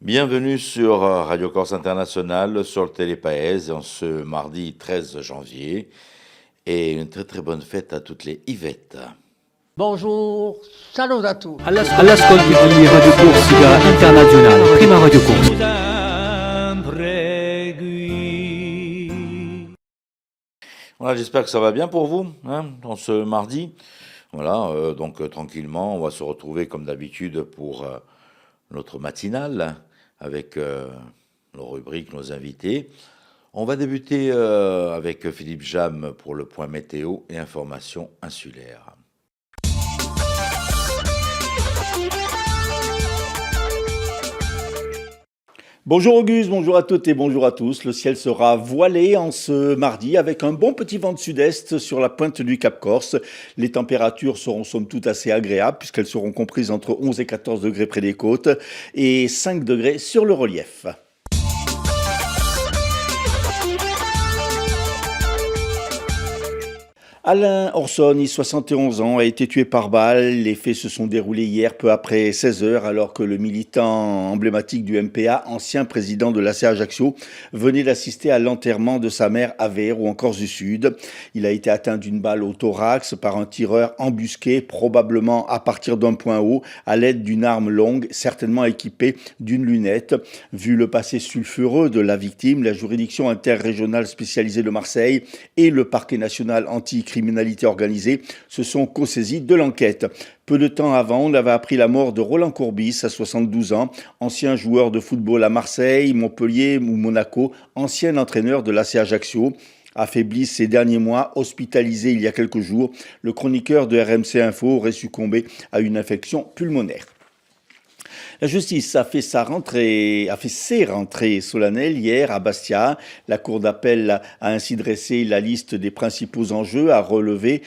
Bienvenue sur Radio Corse International, sur le Télépaèse, en ce mardi 13 janvier. Et une très très bonne fête à toutes les Yvettes. Bonjour, salut à tous. All'ascolto di Radio Corsica Internazionale, prima Radio Corsica. Voilà, j'espère que ça va bien pour vous, en ce mardi. Voilà, donc tranquillement, on va se retrouver comme d'habitude pour notre matinale avec nos rubriques, nos invités. On va débuter avec Philippe Jam pour le point météo et information insulaire. Bonjour Auguste, bonjour à toutes et bonjour à tous. Le ciel sera voilé en ce mardi avec un bon petit vent de sud-est sur la pointe du Cap Corse. Les températures seront somme toute assez agréables puisqu'elles seront comprises entre 11 et 14 degrés près des côtes et 5 degrés sur le relief. Alain Orsoni, 71 ans, a été tué par balle. Les faits se sont déroulés hier peu après 16 heures alors que le militant emblématique du MPA, ancien président de l'AC Ajaccio, venait d'assister à l'enterrement de sa mère à Vayres ou en Corse du Sud. Il a été atteint d'une balle au thorax par un tireur embusqué, probablement à partir d'un point haut, à l'aide d'une arme longue, certainement équipée d'une lunette. Vu le passé sulfureux de la victime, la juridiction interrégionale spécialisée de Marseille et le parquet national anti-criminalité organisée se sont co-saisis de l'enquête. Peu de temps avant, on avait appris la mort de Roland Courbis, à 72 ans, ancien joueur de football à Marseille, Montpellier ou Monaco, ancien entraîneur de l'AC Ajaccio. Affaibli ces derniers mois, hospitalisé il y a quelques jours, le chroniqueur de RMC Info aurait succombé à une infection pulmonaire. La justice a fait ses rentrées solennelles hier à Bastia. La Cour d'appel a ainsi dressé la liste des principaux enjeux à relever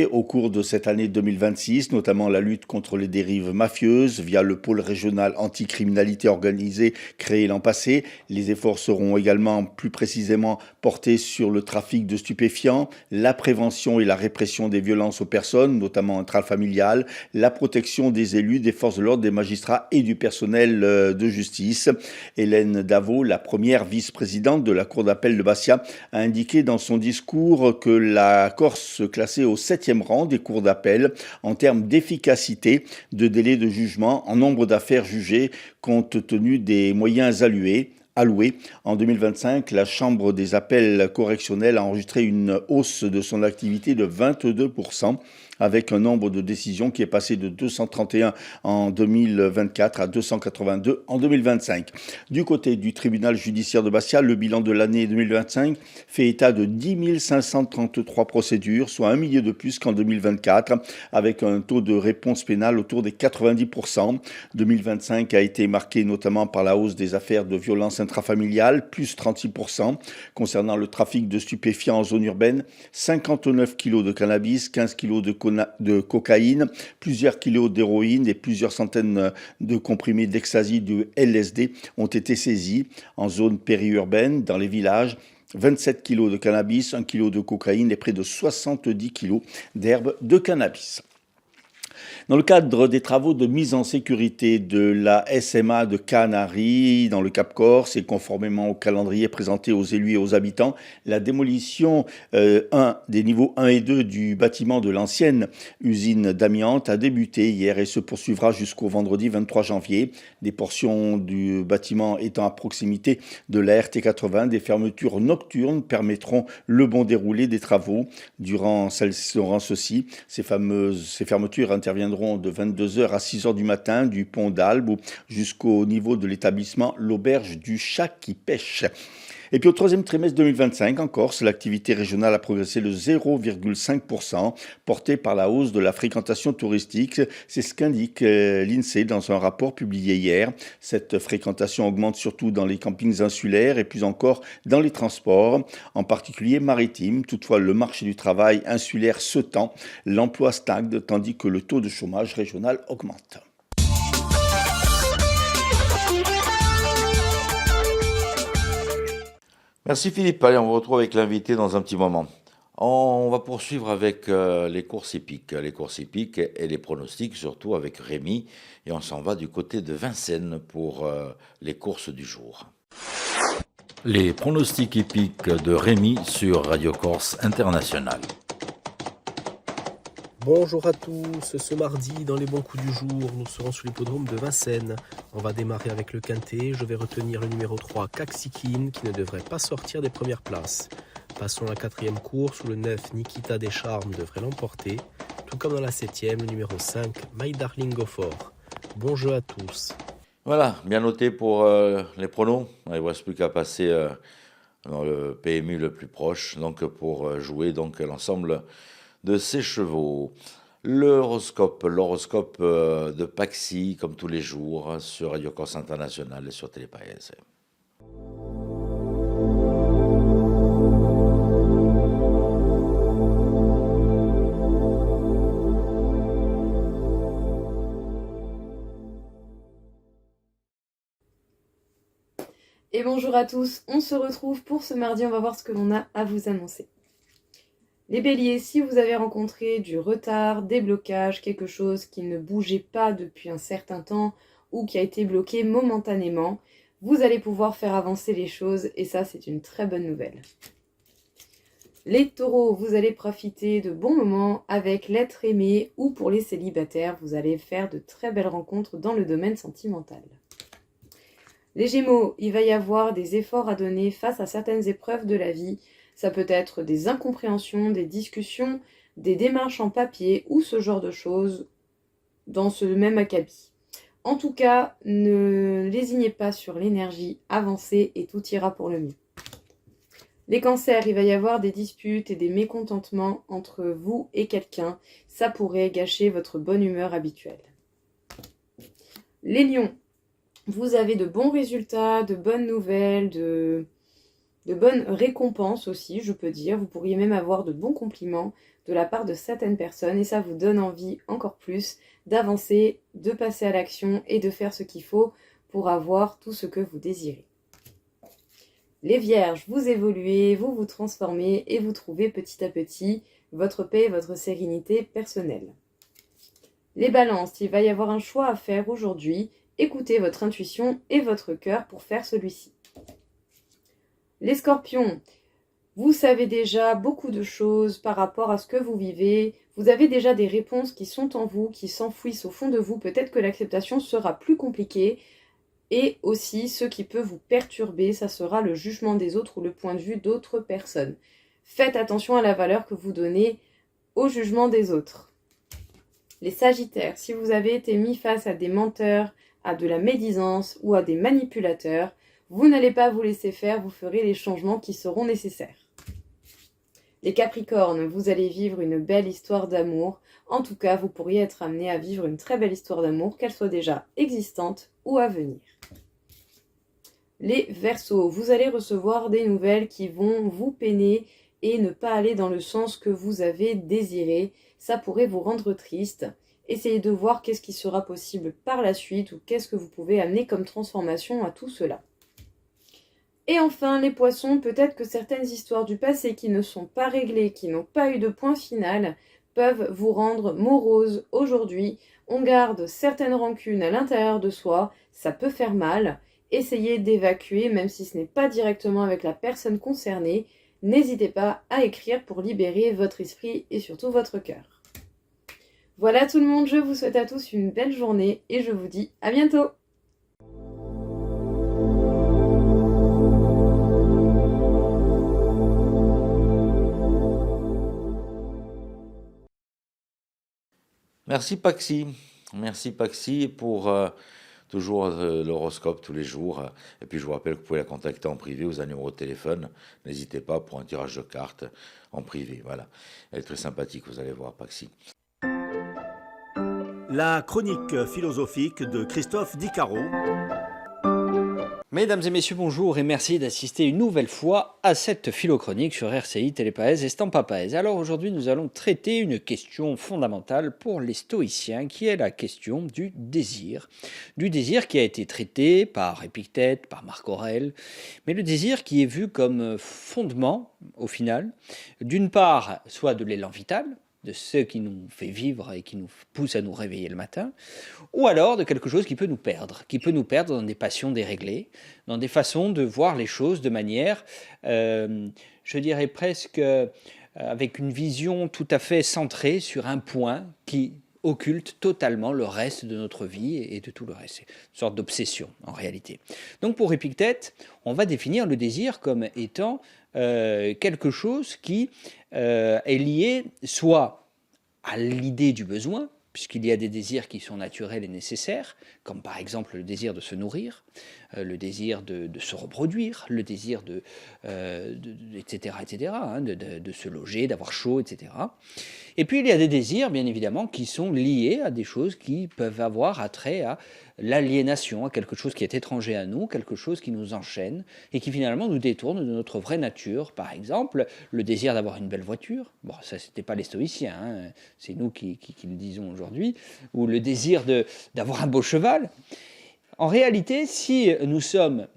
au cours de cette année 2026, notamment la lutte contre les dérives mafieuses via le pôle régional anticriminalité organisée créé l'an passé. Les efforts seront également plus précisément portés sur le trafic de stupéfiants, la prévention et la répression des violences aux personnes, notamment intrafamiliales, la protection des élus, des forces de l'ordre, des magistrats et du personnel de justice. Hélène Davot, la première vice-présidente de la Cour d'appel de Bastia, a indiqué dans son discours que la Corse se classait au 7e rang des cours d'appel en termes d'efficacité, de délai de jugement, en nombre d'affaires jugées, compte tenu des moyens alloués. En 2025, la Chambre des appels correctionnels a enregistré une hausse de son activité de 22%, avec un nombre de décisions qui est passé de 231 en 2024 à 282 en 2025. Du côté du tribunal judiciaire de Bastia, le bilan de l'année 2025 fait état de 10 533 procédures, soit un millier de plus qu'en 2024, avec un taux de réponse pénale autour des 90%. 2025 a été marqué notamment par la hausse des affaires de violence intrafamiliale, plus 36%. Concernant le trafic de stupéfiants en zone urbaine, 59 kilos de cannabis, 15 kilos de cocaïne, plusieurs kilos d'héroïne et plusieurs centaines de comprimés d'ecstasy de LSD ont été saisis. En zone périurbaine, dans les villages, 27 kilos de cannabis, 1 kilo de cocaïne et près de 70 kilos d'herbes de cannabis. Dans le cadre des travaux de mise en sécurité de la SMA de Canaries, dans le Cap Corse, et conformément au calendrier présenté aux élus et aux habitants, la démolition des niveaux 1 et 2 du bâtiment de l'ancienne usine d'amiante a débuté hier et se poursuivra jusqu'au vendredi 23 janvier. Des portions du bâtiment étant à proximité de la RT80, des fermetures nocturnes permettront le bon déroulé des travaux. Durant ceci, ces fermetures interviendront de 22h à 6h du matin du pont d'Albe jusqu'au niveau de l'établissement l'Auberge du Chat qui pêche. Et puis au troisième trimestre 2025, en Corse, l'activité régionale a progressé de 0,5%, portée par la hausse de la fréquentation touristique. C'est ce qu'indique l'INSEE dans un rapport publié hier. Cette fréquentation augmente surtout dans les campings insulaires et plus encore dans les transports, en particulier maritimes. Toutefois, le marché du travail insulaire se tend, l'emploi stagne, tandis que le taux de chômage régional augmente. Merci Philippe. Allez, on vous retrouve avec l'invité dans un petit moment. On va poursuivre avec les courses hippiques. Les courses hippiques et les pronostics, surtout avec Rémi. Et on s'en va du côté de Vincennes pour les courses du jour. Les pronostics hippiques de Rémi sur Radio Corse International. Bonjour à tous, ce mardi dans les bons coups du jour, nous serons sur l'hippodrome de Vincennes. On va démarrer avec le quintet, je vais retenir le numéro 3, Kaxikin, qui ne devrait pas sortir des premières places. Passons à la quatrième course où le 9, Nikita Descharmes, devrait l'emporter, tout comme dans la septième, le numéro 5, My Darling Go For. Bon jeu à tous. Voilà, bien noté pour les pronos. Il ne reste plus qu'à passer dans le PMU le plus proche, donc pour jouer donc l'ensemble de ces chevaux. L'horoscope de Paxi, comme tous les jours, sur Radio Corse International et sur Télépaïs. Et bonjour à tous, on se retrouve pour ce mardi, on va voir ce que l'on a à vous annoncer. Les béliers, si vous avez rencontré du retard, des blocages, quelque chose qui ne bougeait pas depuis un certain temps ou qui a été bloqué momentanément, vous allez pouvoir faire avancer les choses et ça c'est une très bonne nouvelle. Les taureaux, vous allez profiter de bons moments avec l'être aimé ou pour les célibataires, vous allez faire de très belles rencontres dans le domaine sentimental. Les gémeaux, il va y avoir des efforts à donner face à certaines épreuves de la vie. Ça peut être des incompréhensions, des discussions, des démarches en papier ou ce genre de choses dans ce même acabit. En tout cas, ne lésignez pas sur l'énergie, avancez et tout ira pour le mieux. Les cancers, il va y avoir des disputes et des mécontentements entre vous et quelqu'un. Ça pourrait gâcher votre bonne humeur habituelle. Les lions, vous avez de bons résultats, de bonnes nouvelles, de bonnes récompenses aussi, je peux dire. Vous pourriez même avoir de bons compliments de la part de certaines personnes et ça vous donne envie encore plus d'avancer, de passer à l'action et de faire ce qu'il faut pour avoir tout ce que vous désirez. Les vierges, vous évoluez, vous vous transformez et vous trouvez petit à petit votre paix et votre sérénité personnelle. Les balances, il va y avoir un choix à faire aujourd'hui. Écoutez votre intuition et votre cœur pour faire celui-ci. Les scorpions, vous savez déjà beaucoup de choses par rapport à ce que vous vivez. Vous avez déjà des réponses qui sont en vous, qui s'enfouissent au fond de vous. Peut-être que l'acceptation sera plus compliquée. Et aussi, ce qui peut vous perturber, ça sera le jugement des autres ou le point de vue d'autres personnes. Faites attention à la valeur que vous donnez au jugement des autres. Les sagittaires, si vous avez été mis face à des menteurs, à de la médisance ou à des manipulateurs, vous n'allez pas vous laisser faire, vous ferez les changements qui seront nécessaires. Les capricornes, vous allez vivre une belle histoire d'amour. En tout cas, vous pourriez être amené à vivre une très belle histoire d'amour, qu'elle soit déjà existante ou à venir. Les verseaux, vous allez recevoir des nouvelles qui vont vous peiner et ne pas aller dans le sens que vous avez désiré. Ça pourrait vous rendre triste. Essayez de voir qu'est-ce qui sera possible par la suite ou qu'est-ce que vous pouvez amener comme transformation à tout cela. Et enfin, les poissons, peut-être que certaines histoires du passé qui ne sont pas réglées, qui n'ont pas eu de point final, peuvent vous rendre morose aujourd'hui. On garde certaines rancunes à l'intérieur de soi, ça peut faire mal. Essayez d'évacuer, même si ce n'est pas directement avec la personne concernée. N'hésitez pas à écrire pour libérer votre esprit et surtout votre cœur. Voilà tout le monde, je vous souhaite à tous une belle journée et je vous dis à bientôt. Merci Paxi pour toujours l'horoscope tous les jours. Et puis je vous rappelle que vous pouvez la contacter en privé, vous avez un numéro de téléphone. N'hésitez pas pour un tirage de cartes en privé. Voilà, elle est très sympathique, vous allez voir Paxi. La chronique philosophique de Christophe Dicaro. Mesdames et messieurs, bonjour et merci d'assister une nouvelle fois à cette philochronique sur RCI, Télépaèse et Stampapaèse. Alors aujourd'hui, nous allons traiter une question fondamentale pour les stoïciens qui est la question du désir. Du désir qui a été traité par Épictète, par Marc Aurèle, mais le désir qui est vu comme fondement, au final, d'une part, soit de l'élan vital, de ce qui nous fait vivre et qui nous pousse à nous réveiller le matin, ou alors de quelque chose qui peut nous perdre dans des passions déréglées, dans des façons de voir les choses de manière, je dirais presque avec une vision tout à fait centrée sur un point qui occulte totalement le reste de notre vie et de tout le reste. C'est une sorte d'obsession en réalité. Donc pour Épictète, on va définir le désir comme étant quelque chose qui est lié soit à l'idée du besoin, puisqu'il y a des désirs qui sont naturels et nécessaires, comme par exemple le désir de se nourrir, le désir de se reproduire, le désir etc., de se loger, d'avoir chaud, etc. Et puis il y a des désirs, bien évidemment, qui sont liés à des choses qui peuvent avoir attrait à l'aliénation, à quelque chose qui est étranger à nous, quelque chose qui nous enchaîne et qui finalement nous détourne de notre vraie nature. Par exemple, le désir d'avoir une belle voiture, bon, ça c'était pas les stoïciens, hein, c'est nous qui le disons aujourd'hui, ou le désir d'avoir un beau cheval. En réalité, si nous sommes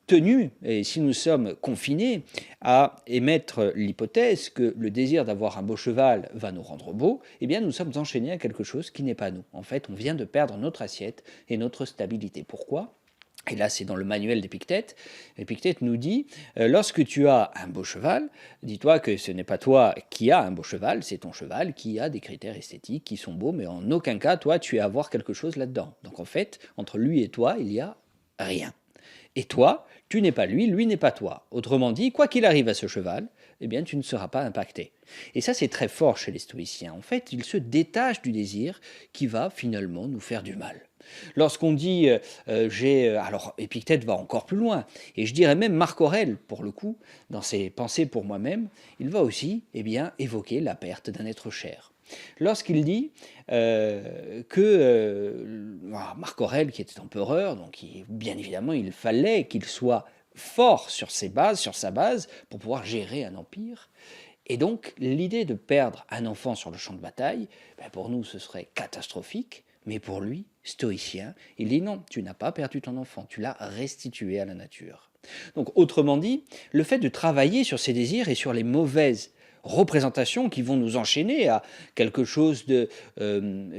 tenus et si nous sommes confinés à émettre l'hypothèse que le désir d'avoir un beau cheval va nous rendre beaux, eh bien nous sommes enchaînés à quelque chose qui n'est pas nous. En fait, on vient de perdre notre assiette et notre stabilité. Pourquoi ? Et là, c'est dans le manuel d'Épictète. Épictète nous dit, lorsque tu as un beau cheval, dis-toi que ce n'est pas toi qui as un beau cheval, c'est ton cheval qui a des critères esthétiques qui sont beaux, mais en aucun cas, toi, tu es à voir quelque chose là-dedans. Donc en fait, entre lui et toi, il n'y a rien. Et toi, tu n'es pas lui, lui n'est pas toi. Autrement dit, quoi qu'il arrive à ce cheval, eh bien, tu ne seras pas impacté. Et ça, c'est très fort chez les stoïciens. En fait, ils se détachent du désir qui va finalement nous faire du mal. Lorsqu'on dit alors Épictète va encore plus loin, et je dirais même Marc Aurèle, pour le coup, dans ses pensées pour moi-même, il va aussi évoquer la perte d'un être cher. Lorsqu'il dit Marc Aurèle, qui était empereur, donc bien évidemment il fallait qu'il soit fort sur sa base, pour pouvoir gérer un empire. Et donc l'idée de perdre un enfant sur le champ de bataille, pour nous ce serait catastrophique, mais pour lui, stoïcien, il dit non, tu n'as pas perdu ton enfant, tu l'as restitué à la nature. Donc autrement dit, le fait de travailler sur ces désirs et sur les mauvaises représentations qui vont nous enchaîner à quelque chose de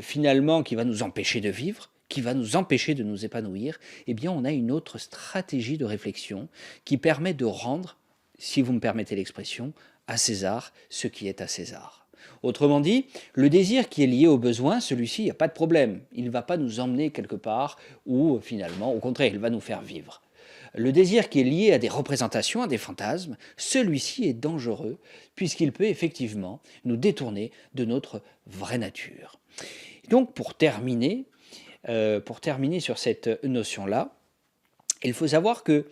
finalement qui va nous empêcher de vivre, qui va nous empêcher de nous épanouir, eh bien on a une autre stratégie de réflexion qui permet de rendre, si vous me permettez l'expression, à César ce qui est à César. Autrement dit, le désir qui est lié au besoin, celui-ci, il n'y a pas de problème. Il ne va pas nous emmener quelque part où finalement, au contraire, il va nous faire vivre. Le désir qui est lié à des représentations, à des fantasmes, celui-ci est dangereux puisqu'il peut effectivement nous détourner de notre vraie nature. Donc pour terminer sur cette notion-là, il faut savoir que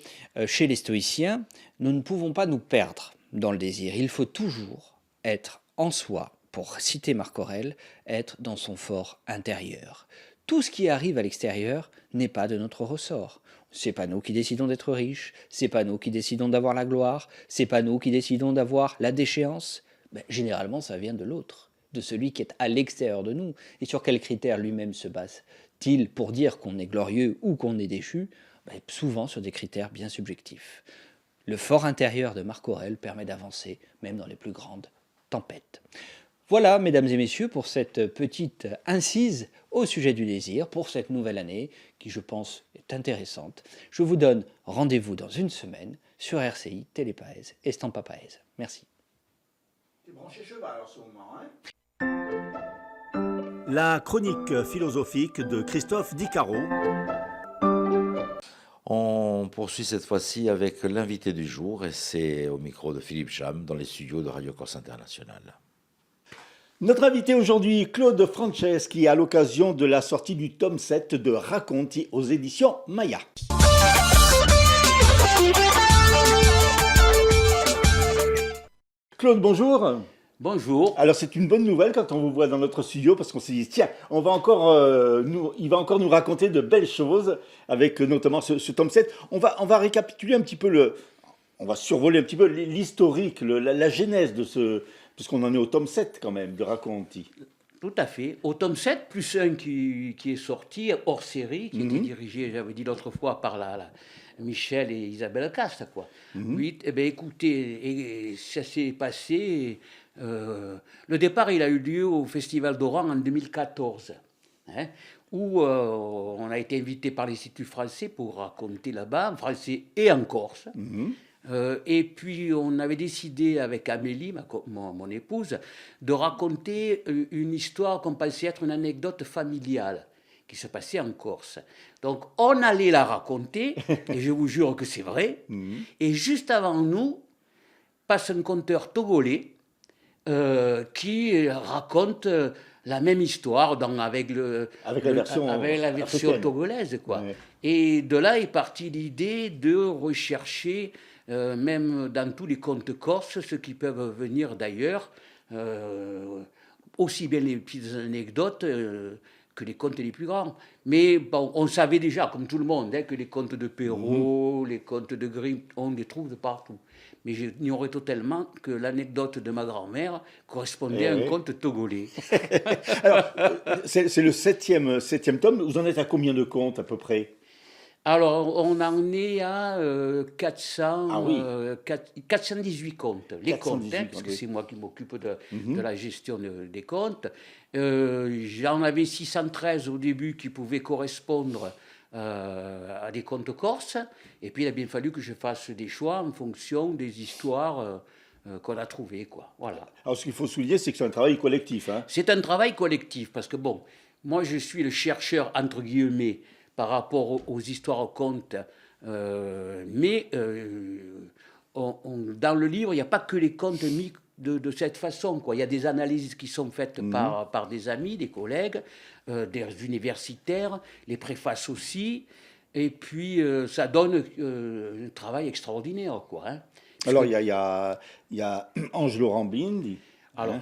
chez les stoïciens, nous ne pouvons pas nous perdre dans le désir. Il faut toujours être en soi, pour citer Marc Aurèle, être dans son fort intérieur. Tout ce qui arrive à l'extérieur n'est pas de notre ressort. C'est pas nous qui décidons d'être riches, c'est pas nous qui décidons d'avoir la gloire, c'est pas nous qui décidons d'avoir la déchéance. Généralement, ça vient de l'autre, de celui qui est à l'extérieur de nous. Et sur quels critères lui-même se base-t-il pour dire qu'on est glorieux ou qu'on est déchu ? Souvent sur des critères bien subjectifs. Le fort intérieur de Marc Aurèle permet d'avancer même dans les plus grandes tempêtes. Voilà, mesdames et messieurs, pour cette petite incise au sujet du désir, pour cette nouvelle année, qui je pense est intéressante. Je vous donne rendez-vous dans une semaine sur RCI, Télépaèse et Stampapaèse. Merci. T'es branché cheval en ce moment, hein ? La chronique philosophique de Christophe Dicaro. On poursuit cette fois-ci avec l'invité du jour, et c'est au micro de Philippe Cham dans les studios de Radio Corse Internationale. Notre invité aujourd'hui, Claude Franceschi, à l'occasion de la sortie du tome 7 de Racconti aux éditions Maya. Claude, bonjour. Bonjour. Alors c'est une bonne nouvelle quand on vous voit dans notre studio parce qu'on s'est dit tiens, il va encore nous raconter de belles choses avec notamment ce tome 7. On va récapituler un petit peu on va survoler un petit peu l'historique, la genèse de puisqu'on en est au tome 7 quand même, de Raconti. Tout à fait. Au tome 7, plus un qui est sorti, hors série, qui était dirigé, j'avais dit l'autre fois, par Michel et Isabelle Casta, quoi. Oui, eh bien, écoutez, et ça s'est passé. Le départ, il a eu lieu au Festival d'Oran en 2014, hein, où on a été invité par l'Institut français pour raconter là-bas, en français et en corse. Et puis, on avait décidé avec Amélie, mon épouse, de raconter une histoire qu'on pensait être une anecdote familiale qui se passait en Corse. Donc, on allait la raconter, et je vous jure que c'est vrai. Et juste avant nous, passe un conteur togolais qui raconte la même histoire avec la version togolaise, quoi. Ouais. Et de là est partie l'idée de rechercher, même dans tous les contes corses, ceux qui peuvent venir d'ailleurs, aussi bien les petites anecdotes que les contes les plus grands. Mais bon, on savait déjà, comme tout le monde, hein, que les contes de Perrault, les contes de Grimm, on les trouve de partout. Mais j'ignorais totalement que l'anecdote de ma grand-mère correspondait à un conte togolais. Alors, c'est le septième tome. Vous en êtes à combien de contes à peu près? Alors, on en est à 418 comptes. Les 418 comptes, hein, parce que c'est moi qui m'occupe de la gestion des comptes. J'en avais 613 au début qui pouvaient correspondre à des contes corses. Et puis, il a bien fallu que je fasse des choix en fonction des histoires qu'on a trouvées, quoi. Voilà. Alors, ce qu'il faut souligner, c'est que c'est un travail collectif. Hein. C'est un travail collectif, parce que, bon, moi, je suis le chercheur, entre guillemets, par rapport aux histoires contes. Mais dans le livre, il n'y a pas que les contes mis de cette façon, quoi. Il y a des analyses qui sont faites par des amis, des collègues, des universitaires, les préfaces aussi. Et puis, ça donne un travail extraordinaire, quoi. Hein. Alors, il y a Angelo Rambindi. Alors, hein.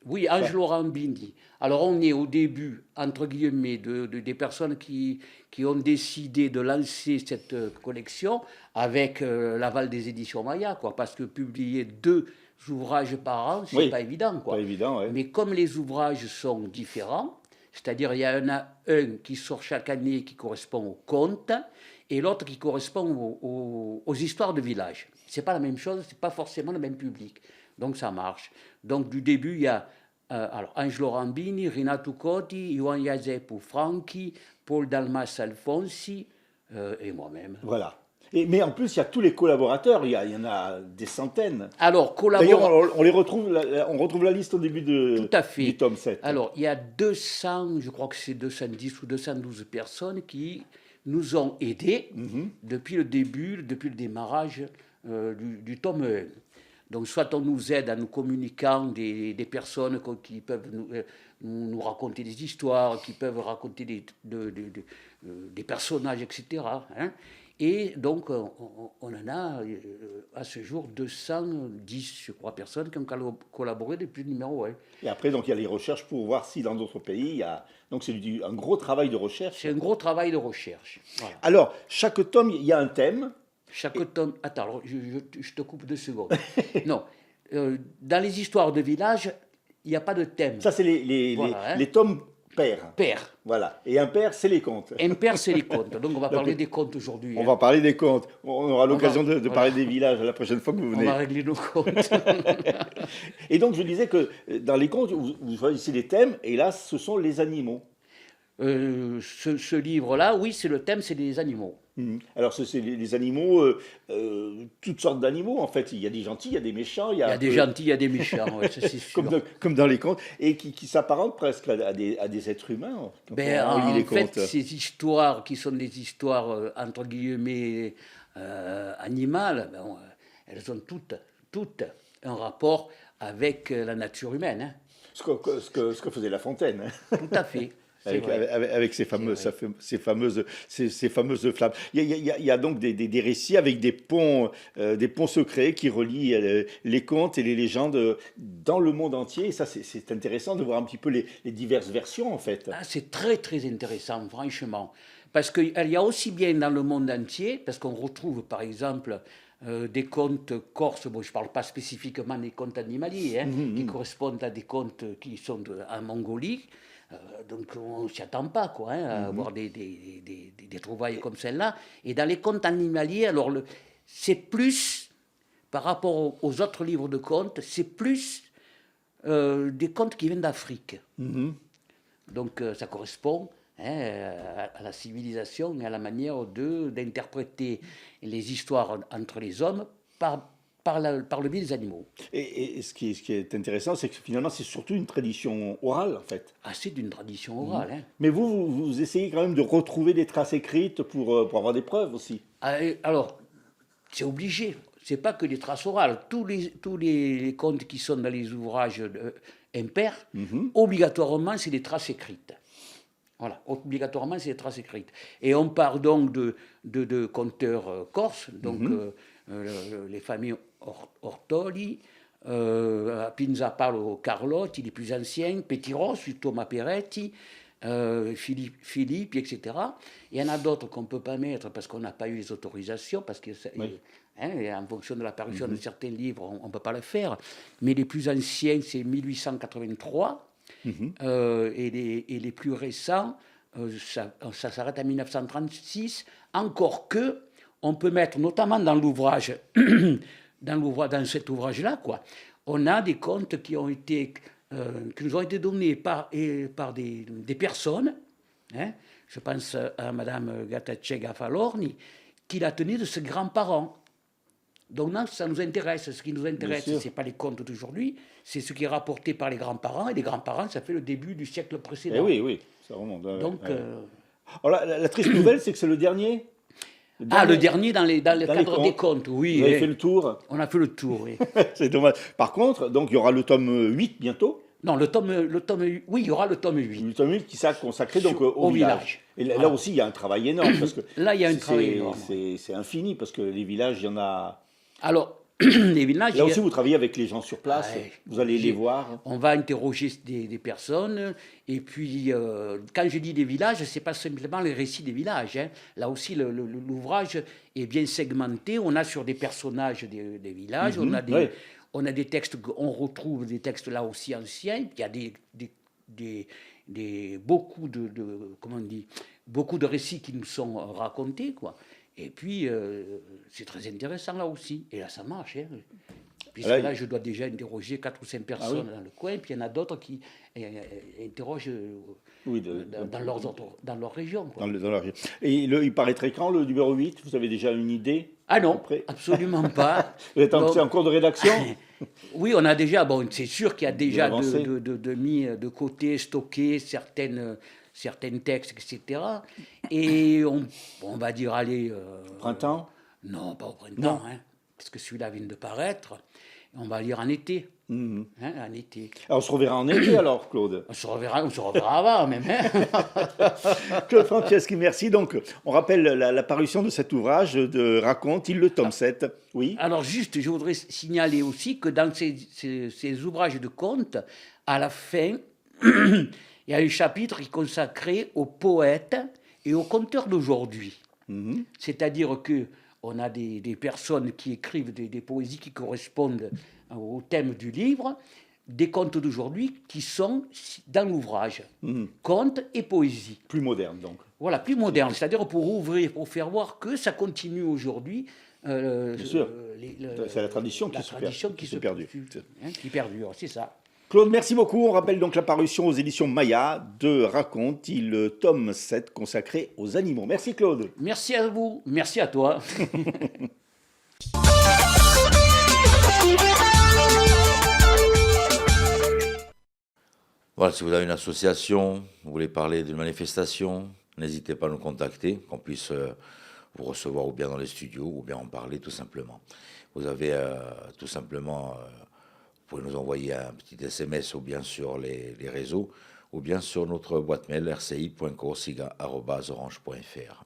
oui, Angelo Rambindi. Alors, on est au début, entre guillemets, des personnes qui ont décidé de lancer cette collection avec l'aval des éditions Maya, quoi, parce que publier 2 ouvrages par an, c'est pas évident, quoi. Pas évident, ouais. Mais comme les ouvrages sont différents, c'est-à-dire il y en a un qui sort chaque année qui correspond aux contes et l'autre qui correspond aux histoires de village. C'est pas la même chose, c'est pas forcément le même public. Donc ça marche. Donc du début, il y a alors Angelo Rambini, Renato Cotti, Ioan Iazepu Franchi, Paul Dalmas Alfonsi et moi-même. Voilà. Mais en plus, il y a tous les collaborateurs, il y en a des centaines. Alors, D'ailleurs, on retrouve la liste au début Tout à fait. du tome 7. Alors, il y a 200, je crois que c'est 210 ou 212 personnes qui nous ont aidés depuis le début, depuis le démarrage du tome 1. Donc, soit on nous aide en nous communiquant des personnes qui peuvent nous raconter des histoires, qui peuvent raconter des personnages, etc. Hein. Et donc, on en a à ce jour 210, je crois, personnes qui ont collaboré depuis le numéro 1. Et après, donc, il y a les recherches pour voir si dans d'autres pays, il y a... Donc, c'est un gros travail de recherche. C'est un gros travail de recherche. Voilà. Alors, chaque tome, il y a un thème. Chaque tome... Attends, alors, je te coupe 2 secondes. Non, dans les histoires de village, il n'y a pas de thème. Ça, c'est les tomes pairs. Père. Voilà. Et impair, c'est les contes. Impair, c'est les contes. Donc, on va parler des contes aujourd'hui. On va parler des contes. On aura l'occasion de parler des villages la prochaine fois que vous venez. On va régler nos comptes. Et donc, je disais que dans les contes, vous choisissez des thèmes, et là, ce sont les animaux. Ce livre-là, oui, c'est le thème, c'est les animaux. Alors, c'est les animaux, toutes sortes d'animaux, en fait. Il y a des gentils, il y a des méchants. Il y a des gentils, il y a des méchants, ouais, ça, c'est sûr. comme dans les contes, et qui s'apparentent presque à des êtres humains. En fait, ces histoires qui sont des histoires, entre guillemets, animales, elles ont toutes un rapport avec la nature humaine. Hein. Ce que faisait La Fontaine. Tout à fait. C'est vrai. avec ces fameuses, C'est vrai. ces fameuses flammes. Il y a donc des récits avec des ponts secrets qui relient les contes et les légendes dans le monde entier. Et ça, c'est intéressant de voir un petit peu les diverses versions, en fait. Ah, c'est très très intéressant, franchement. Parce qu'il y a aussi bien dans le monde entier, parce qu'on retrouve par exemple des contes corses, bon je ne parle pas spécifiquement des contes animaliers, hein, qui correspondent à des contes qui sont en Mongolie. Donc on ne s'y attend pas quoi, hein, à avoir des trouvailles comme celle-là. Et dans les contes animaliers, alors c'est plus, par rapport aux autres livres de contes, c'est plus des contes qui viennent d'Afrique. Donc ça correspond hein, à la civilisation et à la manière d'interpréter les histoires entre les hommes par le biais des animaux. Et ce qui est intéressant, c'est que finalement, c'est surtout une tradition orale, en fait. Ah, c'est d'une tradition orale. Hein. Mais vous essayez quand même de retrouver des traces écrites pour avoir des preuves aussi. Ah, alors, c'est obligé. C'est pas que des traces orales. Tous les contes qui sont dans les ouvrages impairs, obligatoirement, c'est des traces écrites. Voilà, obligatoirement, c'est des traces écrites. Et on part donc de conteurs corses, donc les familles Ortoli, Pinzapalo Carlotti, les plus anciens, Petiros, Thomas Peretti, Philippe, etc. Il y en a d'autres qu'on ne peut pas mettre parce qu'on n'a pas eu les autorisations, parce que en fonction de l'apparition de certains livres, on ne peut pas le faire. Mais les plus anciens, c'est 1883. Et les plus récents, ça s'arrête à 1936. Encore que, on peut mettre, notamment dans l'ouvrage, dans cet ouvrage-là, quoi, on a des contes qui nous ont été donnés par des personnes. Hein, je pense à Madame Gatacega Falorni, qui la tenait de ses grands-parents. Donc là, ça nous intéresse. Ce qui nous intéresse, ce n'est pas les contes d'aujourd'hui, c'est ce qui est rapporté par les grands-parents. Et les grands-parents, ça fait le début du siècle précédent. Oui, ça remonte. Donc, alors, la triste nouvelle, c'est que c'est le dernier. Le dernier dans le cadre des contes, oui. Vous avez fait le tour. On a fait le tour, oui. C'est dommage. Par contre, donc, il y aura le tome 8 bientôt. Non, oui, il y aura le tome 8. Le tome 8 qui sera consacré donc, au village. Et là aussi, il y a un travail énorme. Parce que là, il y a un travail énorme. C'est infini, parce que les villages, il y en a... Alors, les villages... Là aussi, vous travaillez avec les gens sur place, vous allez les voir. On va interroger des personnes, et puis, quand je dis des villages, ce n'est pas simplement les récits des villages. Hein. Là aussi, l'ouvrage est bien segmenté. On a sur des personnages des villages, on a des textes, on retrouve des textes là aussi anciens. Il y a beaucoup de récits qui nous sont racontés, quoi. Et puis, c'est très intéressant là aussi. Et là, ça marche. Hein. Puisque là, je dois déjà interroger 4 ou 5 personnes dans le coin. Puis il y en a d'autres qui interrogent dans leur région. Quoi. Dans leur région. Et il paraîtrait quand, le numéro 8 ? Vous avez déjà une idée ? Ah non, absolument pas. Vous êtes en cours de rédaction ? Oui, on a déjà... Bon, c'est sûr qu'il y a déjà mis de côté, stocké certains textes, etc. Et on va dire, allez... Printemps ? Non, pas au printemps, hein, parce que celui-là vient de paraître. On va lire en été. Hein, en été. Alors, on se reverra en été, alors, Claude. On se reverra avant, même. Hein. Claude Franceschi, merci. Donc, on rappelle la parution de cet ouvrage de Raconte, le tome 7. Oui. Alors, juste, je voudrais signaler aussi que dans ces ouvrages de contes, à la fin... Il y a un chapitre qui est consacré aux poètes et aux conteurs d'aujourd'hui. C'est-à-dire qu'on a des personnes qui écrivent des poésies qui correspondent au thème du livre, des contes d'aujourd'hui qui sont dans l'ouvrage. Contes et poésie. Plus moderne, donc. Voilà, plus moderne. C'est-à-dire pour ouvrir, pour faire voir que ça continue aujourd'hui. Bien sûr. C'est la tradition qui se perdure. Qui perdure, c'est ça. Claude, merci beaucoup. On rappelle donc la parution aux éditions Maya de Raconte, le tome 7 consacré aux animaux. Merci Claude. Merci à vous, merci à toi. Voilà, si vous avez une association, vous voulez parler d'une manifestation, n'hésitez pas à nous contacter, qu'on puisse vous recevoir ou bien dans les studios, ou bien en parler tout simplement. Vous avez tout simplement... Vous pouvez nous envoyer un petit SMS ou bien sur les réseaux, ou bien sur notre boîte mail rci.corsica@orange.fr.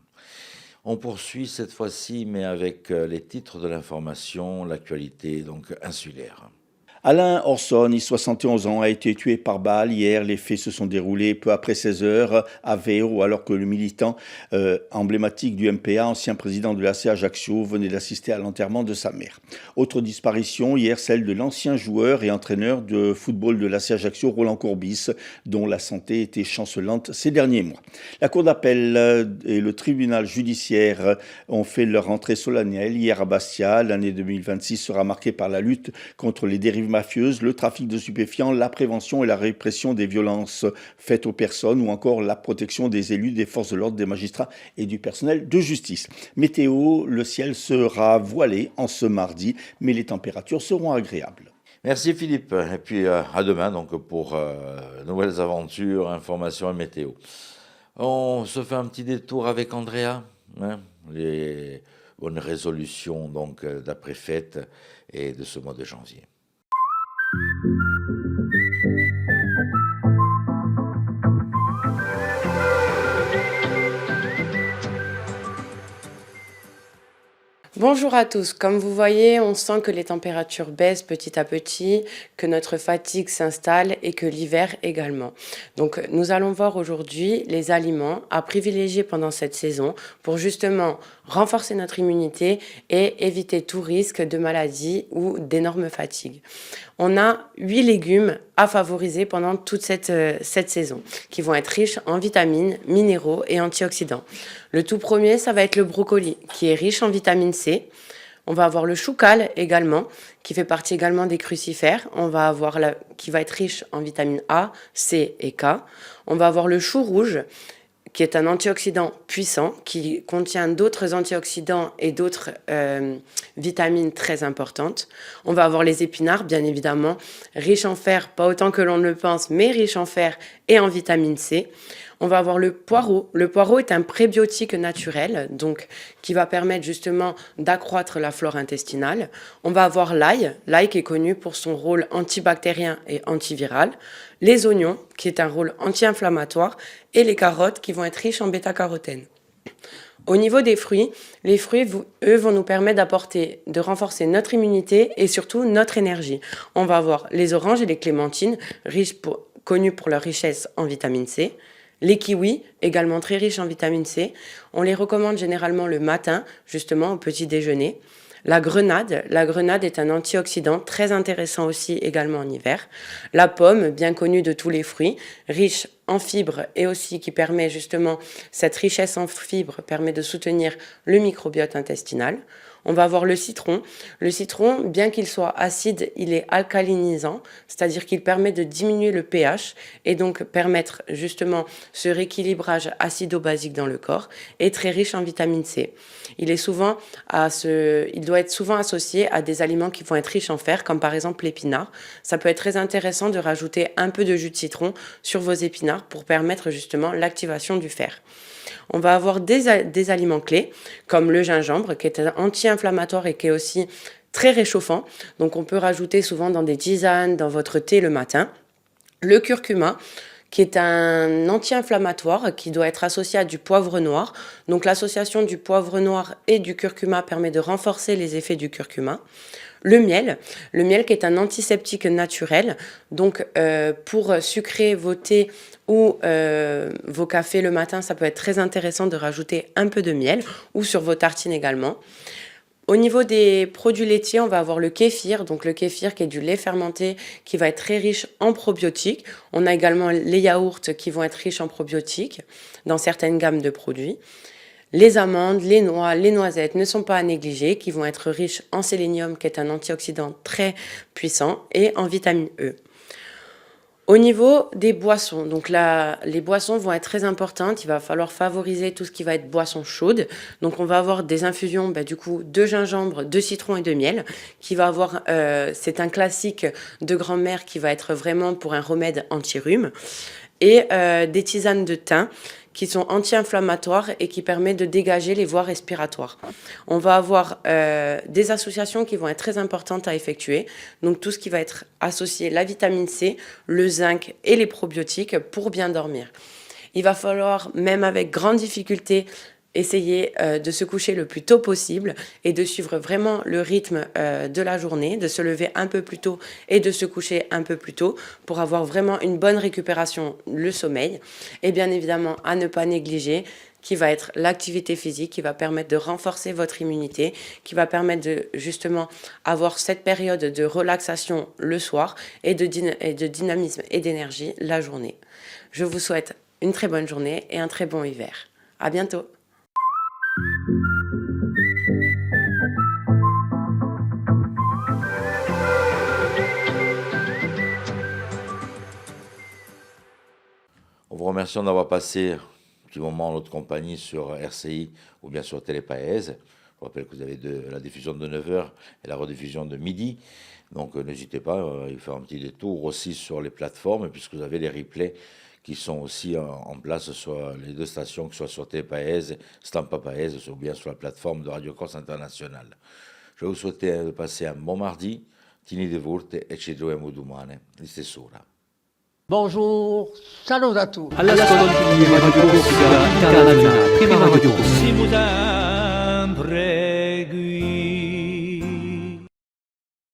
On poursuit cette fois-ci, mais avec les titres de l'information, l'actualité donc insulaire. Alain Orson, 71 ans, a été tué par balle hier. Les faits se sont déroulés peu après 16 heures à Veyro, alors que le militant emblématique du MPA, ancien président de l'AC Ajaccio, venait d'assister à l'enterrement de sa mère. Autre disparition, hier, celle de l'ancien joueur et entraîneur de football de l'AC Ajaccio, Roland Courbis, dont la santé était chancelante ces derniers mois. La Cour d'appel et le tribunal judiciaire ont fait leur entrée solennelle hier à Bastia. L'année 2026 sera marquée par la lutte contre les dérives mafieuses, le trafic de stupéfiants, la prévention et la répression des violences faites aux personnes ou encore la protection des élus, des forces de l'ordre, des magistrats et du personnel de justice. Météo, le ciel sera voilé en ce mardi, mais les températures seront agréables. Merci Philippe, et puis à demain donc pour nouvelles aventures, informations et météo. On se fait un petit détour avec Andrea, hein, les bonnes résolutions donc d'après-fête et de ce mois de janvier. Bonjour à tous. Comme vous voyez, on sent que les températures baissent petit à petit, que notre fatigue s'installe et que l'hiver également. Donc nous allons voir aujourd'hui les aliments à privilégier pendant cette saison pour justement renforcer notre immunité et éviter tout risque de maladie ou d'énormes fatigues. On a 8 légumes à favoriser pendant toute cette saison, qui vont être riches en vitamines, minéraux et antioxydants. Le tout premier, ça va être le brocoli, qui est riche en vitamine C. On va avoir le choucal également, qui fait partie également des crucifères. On va avoir qui va être riche en vitamines A, C et K. On va avoir le chou rouge, qui est un antioxydant puissant, qui contient d'autres antioxydants et d'autres vitamines très importantes. On va avoir les épinards, bien évidemment, riches en fer, pas autant que l'on ne le pense, mais riches en fer et en vitamine C. On va avoir le poireau. Le poireau est un prébiotique naturel, donc qui va permettre justement d'accroître la flore intestinale. On va avoir l'ail qui est connu pour son rôle antibactérien et antiviral. Les oignons, qui est un rôle anti-inflammatoire, et les carottes, qui vont être riches en bêta-carotène. Au niveau des fruits, les fruits, eux, vont nous permettre de renforcer notre immunité et surtout notre énergie. On va avoir les oranges et les clémentines, connus pour leur richesse en vitamine C. Les kiwis, également très riches en vitamine C, on les recommande généralement le matin, justement au petit déjeuner. La grenade est un antioxydant très intéressant aussi également en hiver. La pomme, bien connue de tous les fruits, riche en fibres et aussi qui permet justement, cette richesse en fibres permet de soutenir le microbiote intestinal. On va avoir le citron. Le citron, bien qu'il soit acide, il est alcalinisant, c'est-à-dire qu'il permet de diminuer le pH et donc permettre justement ce rééquilibrage acido-basique dans le corps et très riche en vitamine C. Il doit être souvent associé à des aliments qui vont être riches en fer, comme par exemple l'épinard. Ça peut être très intéressant de rajouter un peu de jus de citron sur vos épinards pour permettre justement l'activation du fer. On va avoir des aliments clés, comme le gingembre, qui est anti-inflammatoire et qui est aussi très réchauffant. Donc on peut rajouter souvent dans des tisanes, dans votre thé le matin. Le curcuma, qui est un anti-inflammatoire qui doit être associé à du poivre noir. Donc l'association du poivre noir et du curcuma permet de renforcer les effets du curcuma. Le miel qui est un antiseptique naturel, donc pour sucrer vos thés ou vos cafés le matin, ça peut être très intéressant de rajouter un peu de miel ou sur vos tartines également. Au niveau des produits laitiers, on va avoir le kéfir, donc le kéfir qui est du lait fermenté qui va être très riche en probiotiques. On a également les yaourts qui vont être riches en probiotiques dans certaines gammes de produits. Les amandes, les noix, les noisettes ne sont pas à négliger, qui vont être riches en sélénium, qui est un antioxydant très puissant, et en vitamine E. Au niveau des boissons, donc les boissons vont être très importantes. Il va falloir favoriser tout ce qui va être boissons chaudes. Donc on va avoir des infusions de gingembre, de citron et de miel, c'est un classique de grand-mère qui va être vraiment pour un remède anti-rhume. Et des tisanes de thym qui sont anti-inflammatoires et qui permettent de dégager les voies respiratoires. On va avoir des associations qui vont être très importantes à effectuer, donc tout ce qui va être associé la vitamine C, le zinc et les probiotiques pour bien dormir. Il va falloir, même avec grande difficulté, essayer de se coucher le plus tôt possible et de suivre vraiment le rythme de la journée, de se lever un peu plus tôt et de se coucher un peu plus tôt pour avoir vraiment une bonne récupération, le sommeil. Et bien évidemment, à ne pas négliger, qui va être l'activité physique, qui va permettre de renforcer votre immunité, qui va permettre de justement avoir cette période de relaxation le soir et de dynamisme et d'énergie la journée. Je vous souhaite une très bonne journée et un très bon hiver. À bientôt. On vous remercie d'avoir passé un petit moment en notre compagnie sur RCI ou bien sur Télépaèse. Je vous rappelle que vous avez la diffusion de 9h et la rediffusion de midi. Donc n'hésitez pas à faire un petit détour aussi sur les plateformes, puisque vous avez les replays qui sont aussi en place sur les deux stations, que ce soit sur Télépaèse, Stampa Paese, ou bien sur la plateforme de Radio Corse International. Je vais vous souhaiter de passer un bon mardi. Tini de Vurte e ci troviamo domani, di stess'ora. Bonjour, salut à tous. All'ascolto di Radio Corsica Internazionale, prima Radio Corsica. Siamo sempre